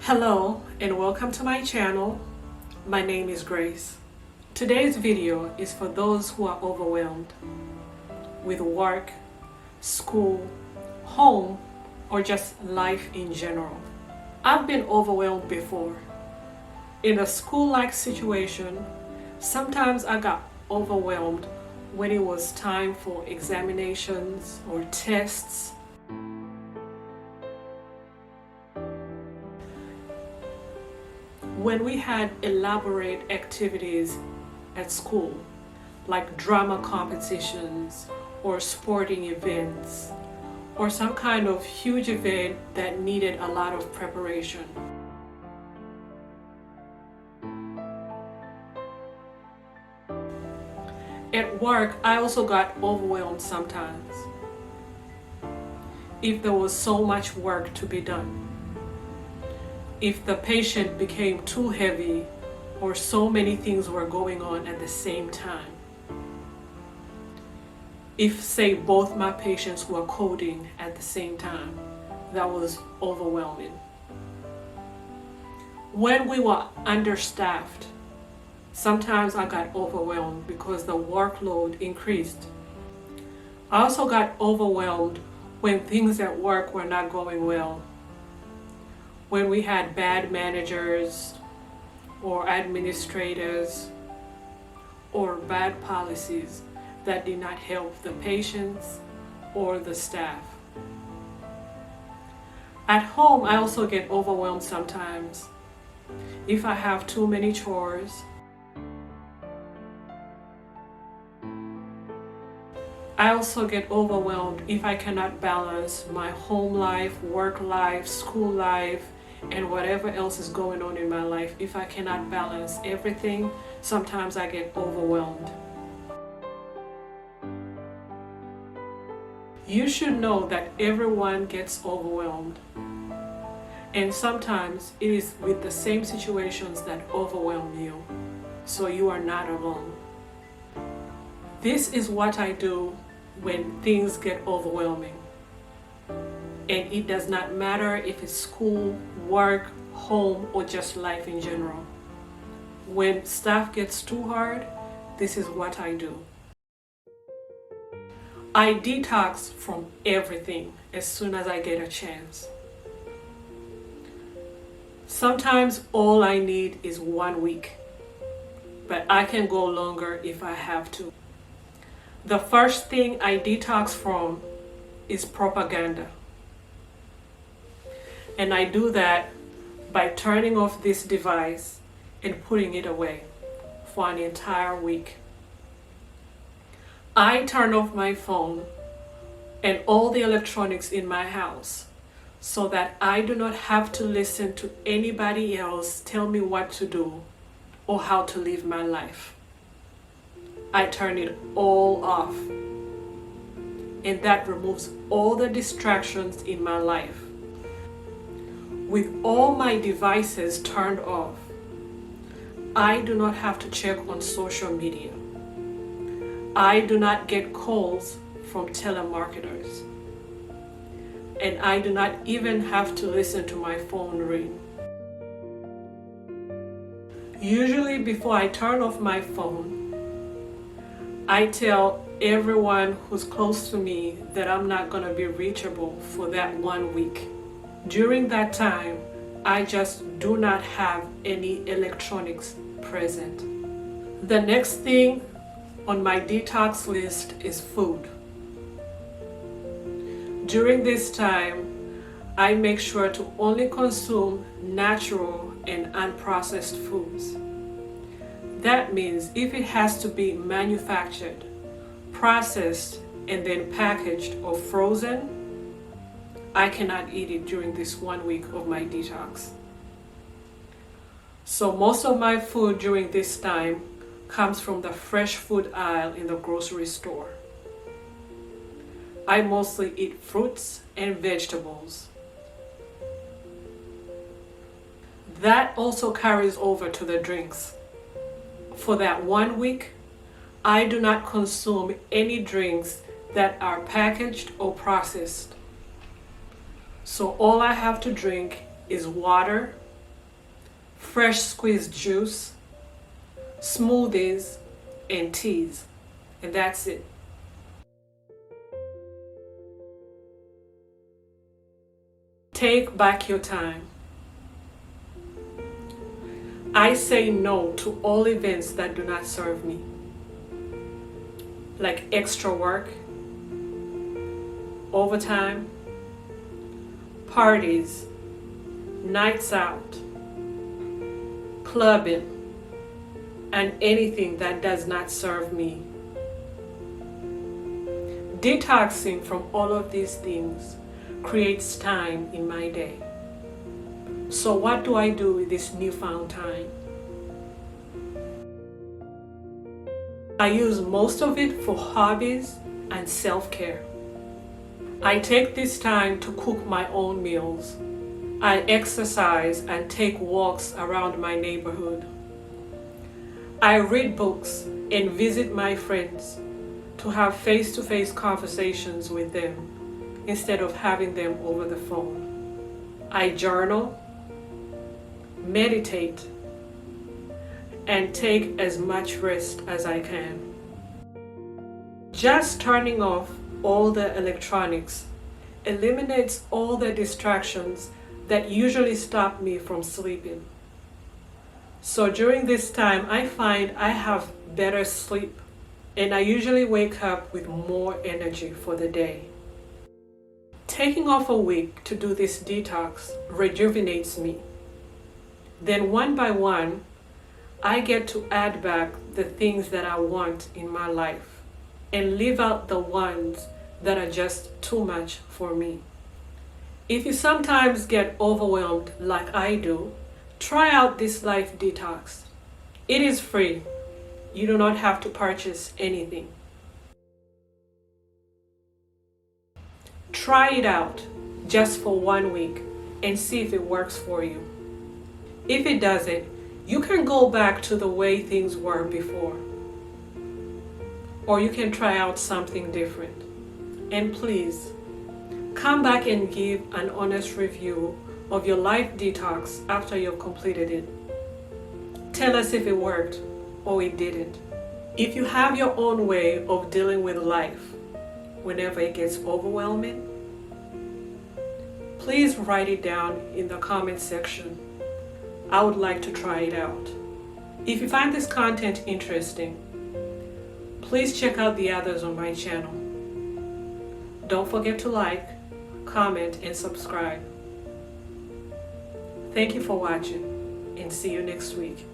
Hello and welcome to my channel. My name is Grace. Today's video is for those who are overwhelmed with work, school, home, or just life in general. I've been overwhelmed before. In a school-like situation, sometimes I got overwhelmed when it was time for examinations or tests. When we had elaborate activities at school, like drama competitions or sporting events, or some kind of huge event that needed a lot of preparation. At work, I also got overwhelmed sometimes if there was so much work to be done. If the patient became too heavy or so many things were going on at the same time. If, say, both my patients were coding at the same time, that was overwhelming. When we were understaffed, sometimes I got overwhelmed because the workload increased. I also got overwhelmed when things at work were not going well. When we had bad managers or administrators or bad policies that did not help the patients or the staff. At home, I also get overwhelmed sometimes if I have too many chores. I also get overwhelmed if I cannot balance my home life, work life, school life, and whatever else is going on in my life. If I cannot balance everything, sometimes I get overwhelmed. You should know that everyone gets overwhelmed. And sometimes it is with the same situations that overwhelm you. So you are not alone. This is what I do when things get overwhelming. And it does not matter if it's school, work, home, or just life in general. When stuff gets too hard, this is what I do. I detox from everything as soon as I get a chance. Sometimes all I need is 1 week, but I can go longer if I have to. The first thing I detox from is propaganda. And I do that by turning off this device and putting it away for an entire week. I turn off my phone and all the electronics in my house so that I do not have to listen to anybody else tell me what to do or how to live my life. I turn it all off, and that removes all the distractions in my life. With all my devices turned off, I do not have to check on social media. I do not get calls from telemarketers. And I do not even have to listen to my phone ring. Usually before I turn off my phone, I tell everyone who's close to me that I'm not going to be reachable for that 1 week. During that time, I just do not have any electronics present. The next thing on my detox list is food. During this time, I make sure to only consume natural and unprocessed foods. That means if it has to be manufactured, processed, and then packaged or frozen, I cannot eat it during this 1 week of my detox. So most of my food during this time comes from the fresh food aisle in the grocery store. I mostly eat fruits and vegetables. That also carries over to the drinks. For that 1 week, I do not consume any drinks that are packaged or processed. So all I have to drink is water fresh squeezed juice, smoothies, and teas. And that's it. Take back your time. I say no to all events that do not serve me, like extra work, overtime, parties, nights out, clubbing, and anything that does not serve me. Detoxing from all of these things creates time in my day. So what do I do with this newfound time? I use most of it for hobbies and self-care. I take this time to cook my own meals. I exercise and take walks around my neighborhood. I read books and visit my friends to have face-to-face conversations with them instead of having them over the phone. I journal, meditate, and take as much rest as I can. Just turning off all the electronics eliminates all the distractions that usually stop me from sleeping. So during this time, I find I have better sleep, and I usually wake up with more energy for the day. Taking off a week to do this detox rejuvenates me. Then one by one, I get to add back the things that I want in my life and leave out the ones that are just too much for me. If you sometimes get overwhelmed like I do, try out this life detox. It is free. You do not have to purchase anything. Try it out just for 1 week and see if it works for you. If it doesn't, you can go back to the way things were before. Or you can try out something different. And please, come back and give an honest review of your life detox after you've completed it. Tell us if it worked or it didn't. If you have your own way of dealing with life whenever it gets overwhelming, please write it down in the comment section. I would like to try it out. If you find this content interesting, please check out the others on my channel. Don't forget to like, comment, and subscribe. Thank you for watching, and see you next week.